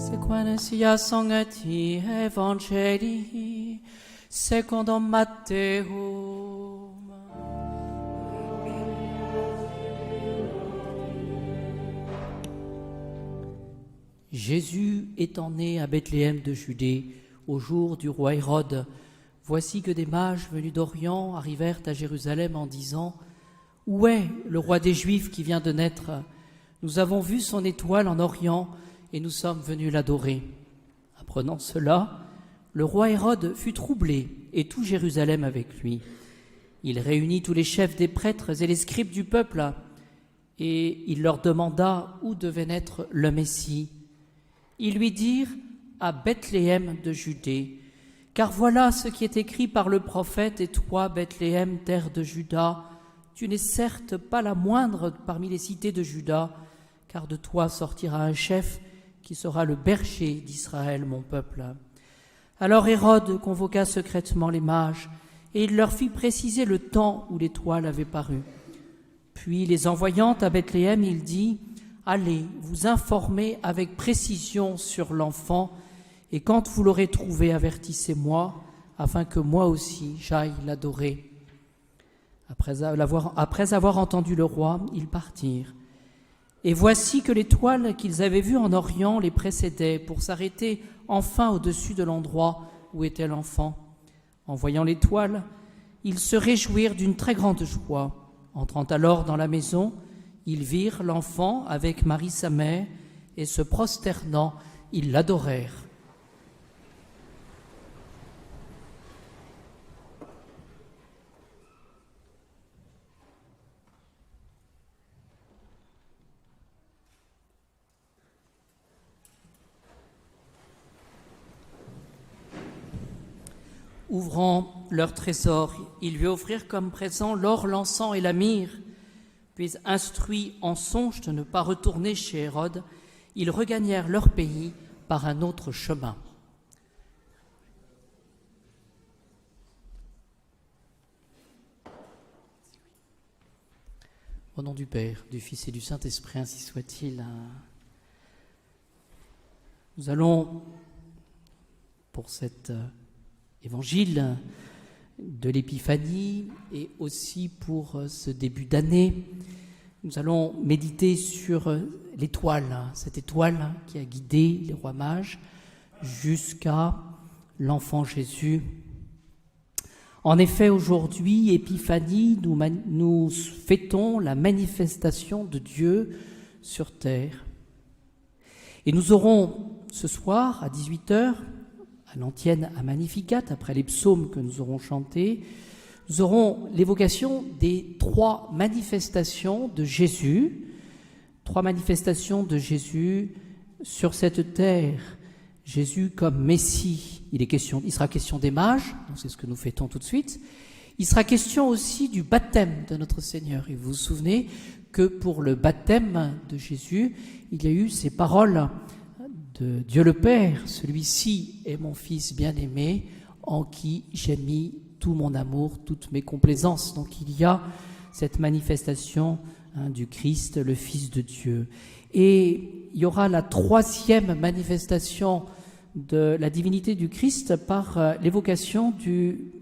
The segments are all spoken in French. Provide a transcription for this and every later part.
Sequentia songati Evangelii secundum Matteum. Jésus étant né à Bethléem de Judée au jour du roi Hérode, voici que des mages venus d'Orient arrivèrent à Jérusalem en disant « Où est le roi des Juifs qui vient de naître ? Nous avons vu son étoile en Orient et nous sommes venus l'adorer. » Apprenant cela, le roi Hérode fut troublé et tout Jérusalem avec lui. Il réunit tous les chefs des prêtres et les scribes du peuple et il leur demanda où devait naître le Messie. Ils lui dirent « À Bethléem de Judée, car voilà ce qui est écrit par le prophète, et toi, Bethléem, terre de Juda, tu n'es certes pas la moindre parmi les cités de Juda, car de toi sortira un chef qui sera le berger d'Israël, mon peuple. » Alors Hérode convoqua secrètement les mages, et il leur fit préciser le temps où l'étoile avait paru. Puis, les envoyant à Bethléem, il dit « Allez, vous informer avec précision sur l'enfant, et quand vous l'aurez trouvé, avertissez-moi, afin que moi aussi j'aille l'adorer. » Après avoir entendu le roi, ils partirent. Et voici que l'étoile qu'ils avaient vue en Orient les précédait pour s'arrêter enfin au-dessus de l'endroit où était l'enfant. En voyant l'étoile, ils se réjouirent d'une très grande joie. Entrant alors dans la maison, ils virent l'enfant avec Marie sa mère, et se prosternant, ils l'adorèrent. Ouvrant leur trésor, ils lui offrirent comme présent l'or, l'encens et la myrrhe. Puis, instruits en songe de ne pas retourner chez Hérode, ils regagnèrent leur pays par un autre chemin. Au nom du Père, du Fils et du Saint-Esprit, ainsi soit-il. Nous allons, pour cet évangile de l'Épiphanie et aussi pour ce début d'année, nous allons méditer sur l'étoile, cette étoile qui a guidé les rois mages jusqu'à l'enfant Jésus. En effet, aujourd'hui, Épiphanie, nous fêtons la manifestation de Dieu sur terre. Et nous aurons ce soir, à 18h, à l'antienne à Magnificat, après les psaumes que nous aurons chantés, nous aurons l'évocation des trois manifestations de Jésus sur cette terre. Jésus comme Messie, il sera question des mages, donc c'est ce que nous fêtons tout de suite. Il sera question aussi du baptême de notre Seigneur. Et vous vous souvenez que pour le baptême de Jésus, il y a eu ces paroles de Dieu le Père, « Celui-ci est mon Fils bien-aimé, en qui j'ai mis tout mon amour, toutes mes complaisances. » Donc il y a cette manifestation du Christ, le Fils de Dieu. Et il y aura la troisième manifestation de la divinité du Christ par l'évocation du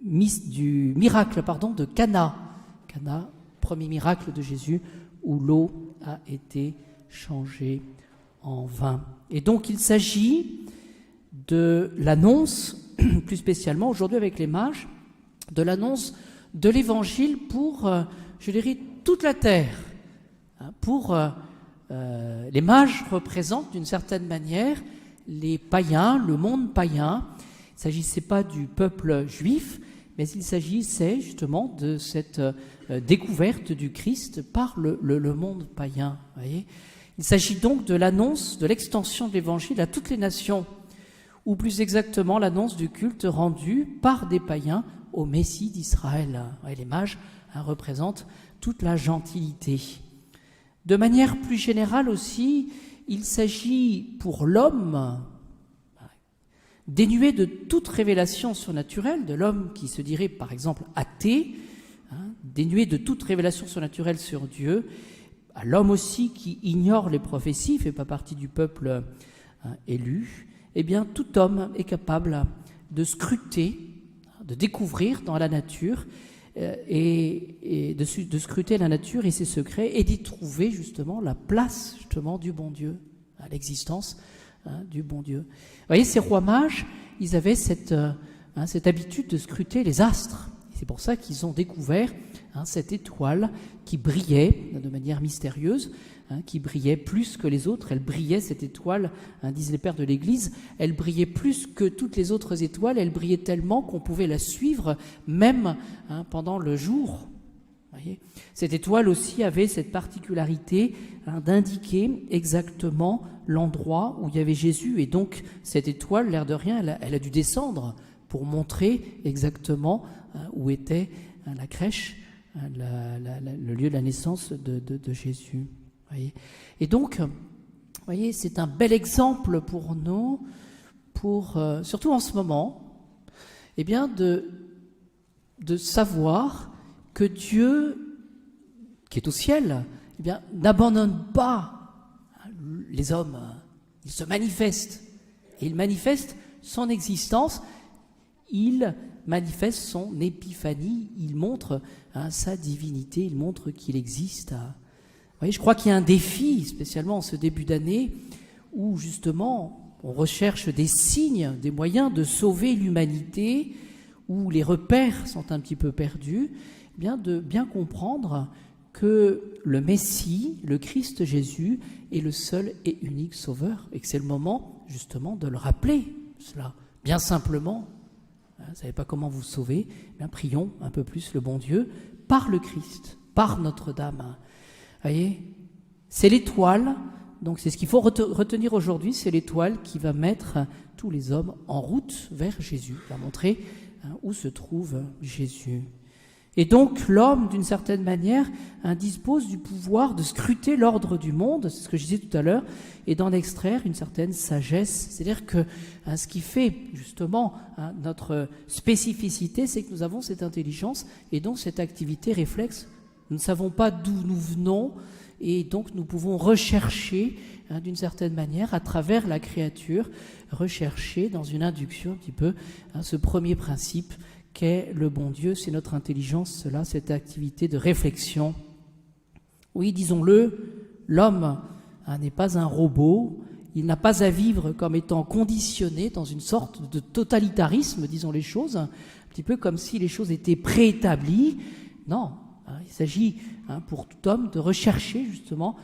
miracle de Cana. Cana, premier miracle de Jésus, où l'eau a été changée en vin. Et donc il s'agit de l'annonce, plus spécialement aujourd'hui avec les mages, de l'annonce de l'Évangile pour, je dirais, toute la terre. Les mages représentent d'une certaine manière les païens, le monde païen. Il ne s'agissait pas du peuple juif, mais il s'agissait justement de cette découverte du Christ par le monde païen. Voyez ? Il s'agit donc de l'annonce, de l'extension de l'Évangile à toutes les nations, ou plus exactement l'annonce du culte rendu par des païens au Messie d'Israël. Et les mages représentent toute la gentilité. De manière plus générale aussi, il s'agit pour l'homme, dénué de toute révélation surnaturelle, de l'homme qui se dirait par exemple athée, dénué de toute révélation surnaturelle sur Dieu, à l'homme aussi qui ignore les prophéties, ne fait pas partie du peuple élu, eh bien tout homme est capable de scruter, de découvrir dans la nature et de scruter la nature et ses secrets et d'y trouver justement la place justement du bon Dieu, l'existence du bon Dieu. Vous voyez, ces rois mages, ils avaient cette habitude de scruter les astres. C'est pour ça qu'ils ont découvert cette étoile qui brillait de manière mystérieuse, qui brillait plus que les autres. Elle brillait, cette étoile, disent les pères de l'Église, elle brillait plus que toutes les autres étoiles. Elle brillait tellement qu'on pouvait la suivre même pendant le jour. Voyez, cette étoile aussi avait cette particularité d'indiquer exactement l'endroit où il y avait Jésus. Et donc, cette étoile, l'air de rien, elle a dû descendre pour montrer exactement où était la crèche, le lieu de la naissance de Jésus. Voyez. Et donc, voyez, c'est un bel exemple pour nous, surtout en ce moment, eh bien de savoir que Dieu, qui est au ciel, eh bien, n'abandonne pas les hommes. Il se manifeste. Et il manifeste son existence. Il manifeste son épiphanie. Il montre sa divinité. Il montre qu'il existe. Vous voyez, je crois qu'il y a un défi, spécialement en ce début d'année, où justement on recherche des signes, des moyens de sauver l'humanité, où les repères sont un petit peu perdus. De bien comprendre que le Messie, le Christ Jésus, est le seul et unique Sauveur, et que c'est le moment justement de le rappeler, cela, bien simplement. Vous ne savez pas comment vous sauver, prions un peu plus le bon Dieu par le Christ, par Notre-Dame. Voyez, c'est l'étoile, donc c'est ce qu'il faut retenir aujourd'hui, c'est l'étoile qui va mettre tous les hommes en route vers Jésus, va montrer où se trouve Jésus. Et donc l'homme, d'une certaine manière, dispose du pouvoir de scruter l'ordre du monde, c'est ce que je disais tout à l'heure, et d'en extraire une certaine sagesse. C'est-à-dire que ce qui fait justement notre spécificité, c'est que nous avons cette intelligence et donc cette activité réflexe. Nous ne savons pas d'où nous venons et donc nous pouvons rechercher d'une certaine manière, à travers la créature, rechercher dans une induction un petit peu ce premier principe qu'est le bon Dieu, c'est notre intelligence, cela, cette activité de réflexion. Oui, disons-le, l'homme n'est pas un robot, il n'a pas à vivre comme étant conditionné dans une sorte de totalitarisme, disons les choses, un petit peu comme si les choses étaient préétablies. Non, il s'agit pour tout homme de rechercher justement,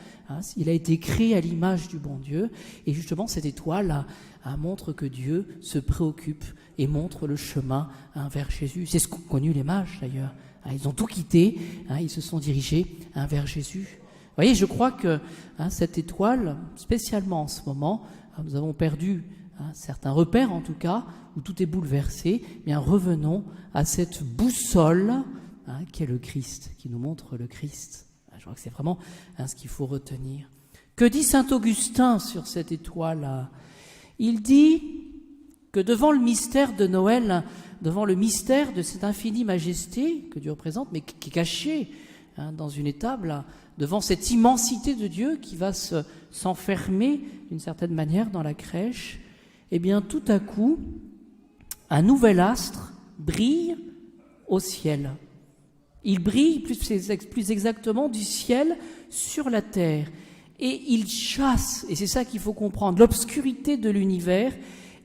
il a été créé à l'image du bon Dieu, et justement cette étoile montre que Dieu se préoccupe et montre le chemin vers Jésus. C'est ce qu'ont connu les mages d'ailleurs. Ils ont tout quitté, ils se sont dirigés vers Jésus. Vous voyez, je crois que cette étoile, spécialement en ce moment, nous avons perdu certains repères en tout cas, où tout est bouleversé. Bien, revenons à cette boussole qui est le Christ, qui nous montre le Christ. Je crois que c'est vraiment ce qu'il faut retenir. Que dit saint Augustin sur cette étoile ? Il dit que devant le mystère de Noël, devant le mystère de cette infinie majesté que Dieu représente, mais qui est cachée dans une étable, devant cette immensité de Dieu qui va s'enfermer d'une certaine manière dans la crèche, eh bien tout à coup, un nouvel astre brille au ciel. Il brille plus exactement du ciel sur la terre. Et il chasse, et c'est ça qu'il faut comprendre, l'obscurité de l'univers,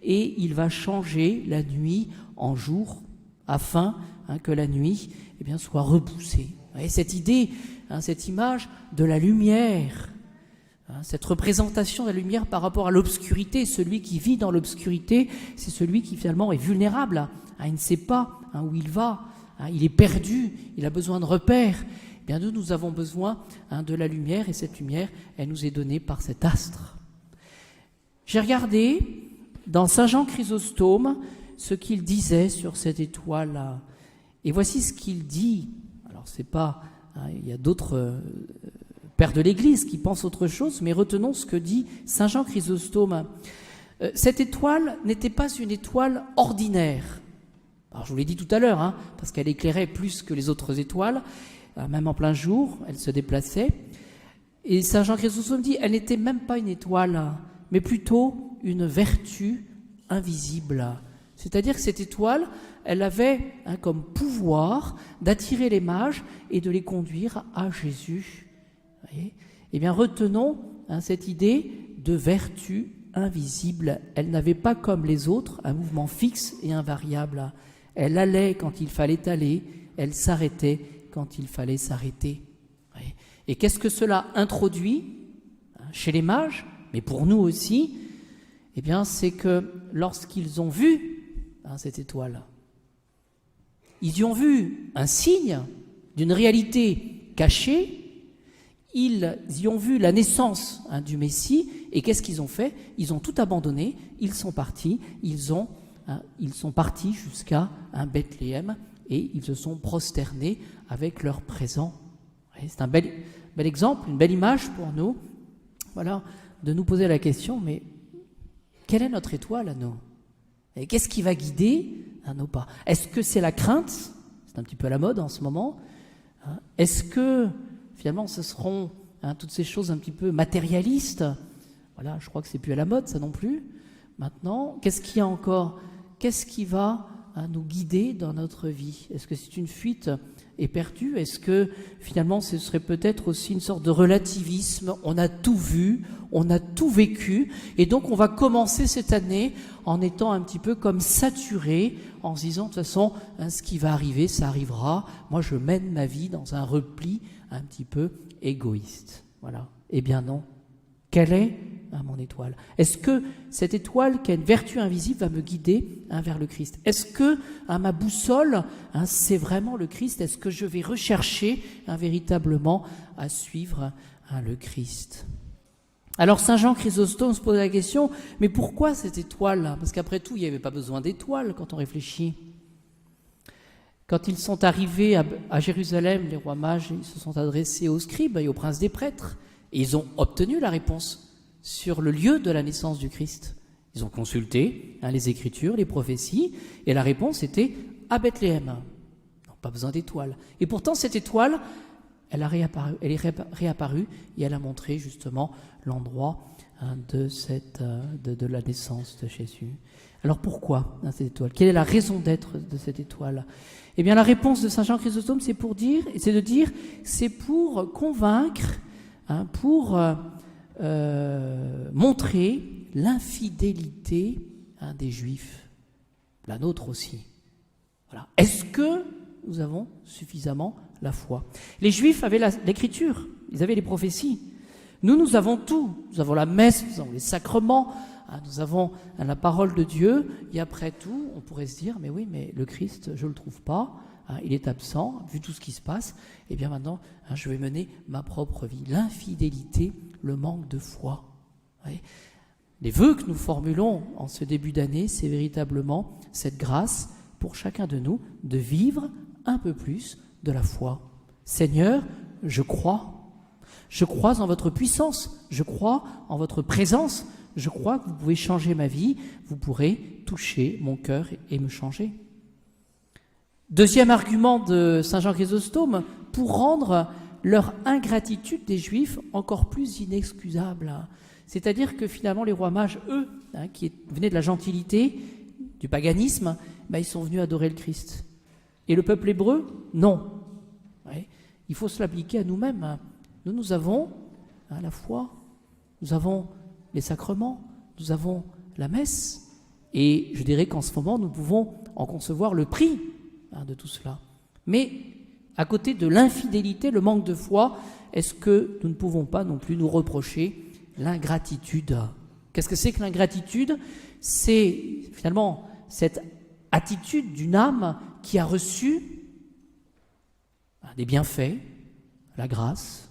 et il va changer la nuit en jour, afin que la nuit soit repoussée. Vous voyez, cette idée, cette image de la lumière, cette représentation de la lumière par rapport à l'obscurité, celui qui vit dans l'obscurité, c'est celui qui finalement est vulnérable, il ne sait pas où il va, il est perdu, il a besoin de repères. Bien, nous avons besoin de la lumière, et cette lumière, elle nous est donnée par cet astre. J'ai regardé dans Saint Jean Chrysostome ce qu'il disait sur cette étoile-là. Et voici ce qu'il dit. Alors, c'est pas... il y a d'autres pères de l'Église qui pensent autre chose, mais retenons ce que dit Saint Jean Chrysostome. Cette étoile n'était pas une étoile ordinaire. Alors, je vous l'ai dit tout à l'heure, parce qu'elle éclairait plus que les autres étoiles. Même en plein jour, elle se déplaçait. Et Saint Jean Chrysostome dit, elle n'était même pas une étoile, mais plutôt une vertu invisible. C'est-à-dire que cette étoile, elle avait comme pouvoir d'attirer les mages et de les conduire à Jésus. Vous voyez ? Eh bien, retenons cette idée de vertu invisible. Elle n'avait pas comme les autres un mouvement fixe et invariable. Elle allait quand il fallait aller, elle s'arrêtait quand il fallait s'arrêter. Et qu'est-ce que cela introduit chez les mages, mais pour nous aussi? Eh bien, c'est que lorsqu'ils ont vu cette étoile, ils y ont vu un signe d'une réalité cachée, ils y ont vu la naissance du Messie, et qu'est-ce qu'ils ont fait? Ils ont tout abandonné, ils sont partis, ils sont partis jusqu'à Bethléem, et ils se sont prosternés avec leur présent. C'est un bel exemple, une belle image pour nous, voilà, de nous poser la question, mais quelle est notre étoile à nous? Et qu'est-ce qui va guider nos pas? Est-ce que c'est la crainte? C'est un petit peu à la mode en ce moment. Est-ce que finalement ce seront toutes ces choses un petit peu matérialistes? Voilà, je crois que c'est plus à la mode ça non plus. Maintenant, qu'est-ce qu'il y a encore? Qu'est-ce qui va nous guider dans notre vie? Est-ce que c'est une fuite éperdue? Est-ce que finalement ce serait peut-être aussi une sorte de relativisme? On a tout vu, on a tout vécu, et donc on va commencer cette année en étant un petit peu comme saturé, en se disant de toute façon ce qui va arriver, ça arrivera. Moi je mène ma vie dans un repli un petit peu égoïste. Voilà. Eh bien non. Quelle est mon étoile? Est-ce que cette étoile qui a une vertu invisible va me guider vers le Christ? Est-ce que ma boussole, c'est vraiment le Christ? Est-ce que je vais rechercher véritablement à suivre le Christ? Alors Saint Jean Chrysostome se pose la question, mais pourquoi cette étoile? Parce qu'après tout, il n'y avait pas besoin d'étoile quand on réfléchit. Quand ils sont arrivés à Jérusalem, les rois mages, ils se sont adressés aux scribes et aux princes des prêtres, et ils ont obtenu la réponse sur le lieu de la naissance du Christ. Ils ont consulté les Écritures, les prophéties, et la réponse était à Bethléem. Donc, pas besoin d'étoile. Et pourtant, cette étoile, elle est réapparue et elle a montré justement l'endroit de la naissance de Jésus. Alors pourquoi cette étoile? Quelle est la raison d'être de cette étoile? Eh bien, la réponse de Saint Jean Chrysostome, c'est pour convaincre, pour montrer l'infidélité des Juifs, la nôtre aussi. Voilà. Est-ce que nous avons suffisamment la foi? Les Juifs avaient l'Écriture, ils avaient les prophéties. Nous avons tout. Nous avons la messe, nous avons les sacrements, nous avons la parole de Dieu. Et après tout, on pourrait se dire, mais oui, mais le Christ, je ne le trouve pas. Il est absent, vu tout ce qui se passe. Et bien maintenant, je vais mener ma propre vie. L'infidélité, le manque de foi. Oui. Les vœux que nous formulons en ce début d'année, c'est véritablement cette grâce pour chacun de nous de vivre un peu plus de la foi. Seigneur, je crois. Je crois en votre puissance. Je crois en votre présence. Je crois que vous pouvez changer ma vie. Vous pourrez toucher mon cœur et me changer. Deuxième argument de Saint Jean Chrysostome, pour rendre leur ingratitude des Juifs encore plus inexcusable. C'est-à-dire que finalement les rois mages, eux, qui venaient de la gentilité, du paganisme, ils sont venus adorer le Christ. Et le peuple hébreu, non. Ouais. Il faut se l'appliquer à nous-mêmes. Nous avons la foi, nous avons les sacrements, nous avons la messe, et je dirais qu'en ce moment, nous pouvons en concevoir le prix de tout cela. Mais à côté de l'infidélité, le manque de foi, est-ce que nous ne pouvons pas non plus nous reprocher l'ingratitude? Qu'est-ce que c'est que l'ingratitude? C'est finalement cette attitude d'une âme qui a reçu des bienfaits, la grâce,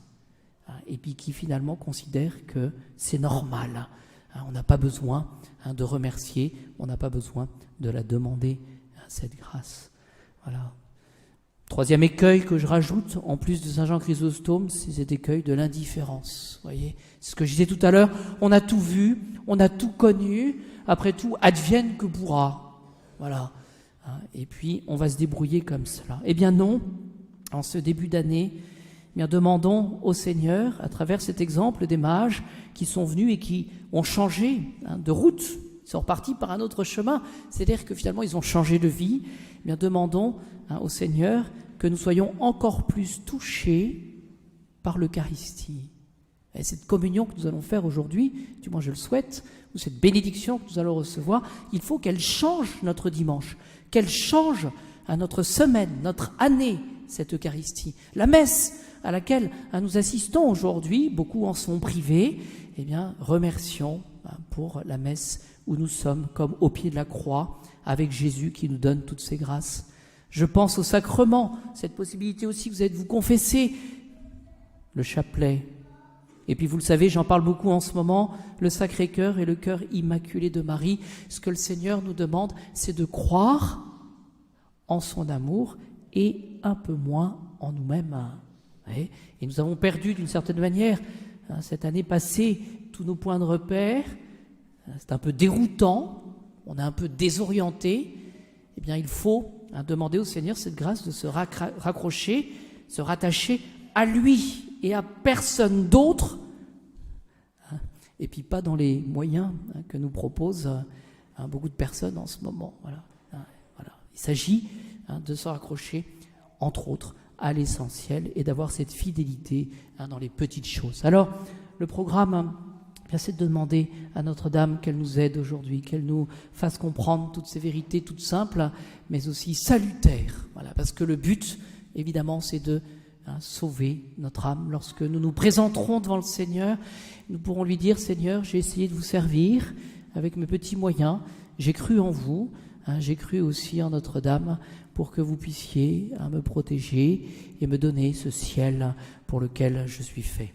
et puis qui finalement considère que c'est normal. On n'a pas besoin de remercier, on n'a pas besoin de la demander, cette grâce. Voilà. Troisième écueil que je rajoute, en plus de Saint Jean Chrysostome, c'est cet écueil de l'indifférence. Voyez, c'est ce que je disais tout à l'heure, on a tout vu, on a tout connu, après tout, advienne que pourra. Voilà. Et puis, on va se débrouiller comme cela. Eh bien non, en ce début d'année, bien, demandons au Seigneur, à travers cet exemple des mages qui sont venus et qui ont changé de route, ils sont repartis par un autre chemin, c'est-à-dire que finalement ils ont changé de vie, bien, demandons au Seigneur que nous soyons encore plus touchés par l'Eucharistie. Et cette communion que nous allons faire aujourd'hui, du moins je le souhaite, ou cette bénédiction que nous allons recevoir, il faut qu'elle change notre dimanche, qu'elle change notre semaine, notre année, cette Eucharistie. La messe à laquelle nous assistons aujourd'hui, beaucoup en sont privés, eh bien, remercions pour la messe où nous sommes comme au pied de la croix, avec Jésus qui nous donne toutes ces grâces. Je pense au sacrement, cette possibilité aussi que vous êtes vous confesser, le chapelet. Et puis vous le savez, j'en parle beaucoup en ce moment, le Sacré-Cœur et le cœur immaculé de Marie. Ce que le Seigneur nous demande, c'est de croire en son amour et un peu moins en nous-mêmes. Et nous avons perdu d'une certaine manière, cette année passée, tous nos points de repère. C'est un peu déroutant, on est un peu désorienté. Eh bien, il faut demander au Seigneur cette grâce de se raccrocher, se rattacher à lui et à personne d'autre, et puis pas dans les moyens que nous proposent beaucoup de personnes en ce moment. Voilà. Il s'agit de se raccrocher, entre autres, à l'essentiel et d'avoir cette fidélité dans les petites choses. Alors, le programme, c'est de demander à Notre-Dame qu'elle nous aide aujourd'hui, qu'elle nous fasse comprendre toutes ces vérités toutes simples, mais aussi salutaires. Voilà, parce que le but, évidemment, c'est de sauver notre âme. Lorsque nous nous présenterons devant le Seigneur, nous pourrons lui dire: Seigneur, j'ai essayé de vous servir avec mes petits moyens, j'ai cru en vous, j'ai cru aussi en Notre-Dame pour que vous puissiez me protéger et me donner ce ciel pour lequel je suis fait.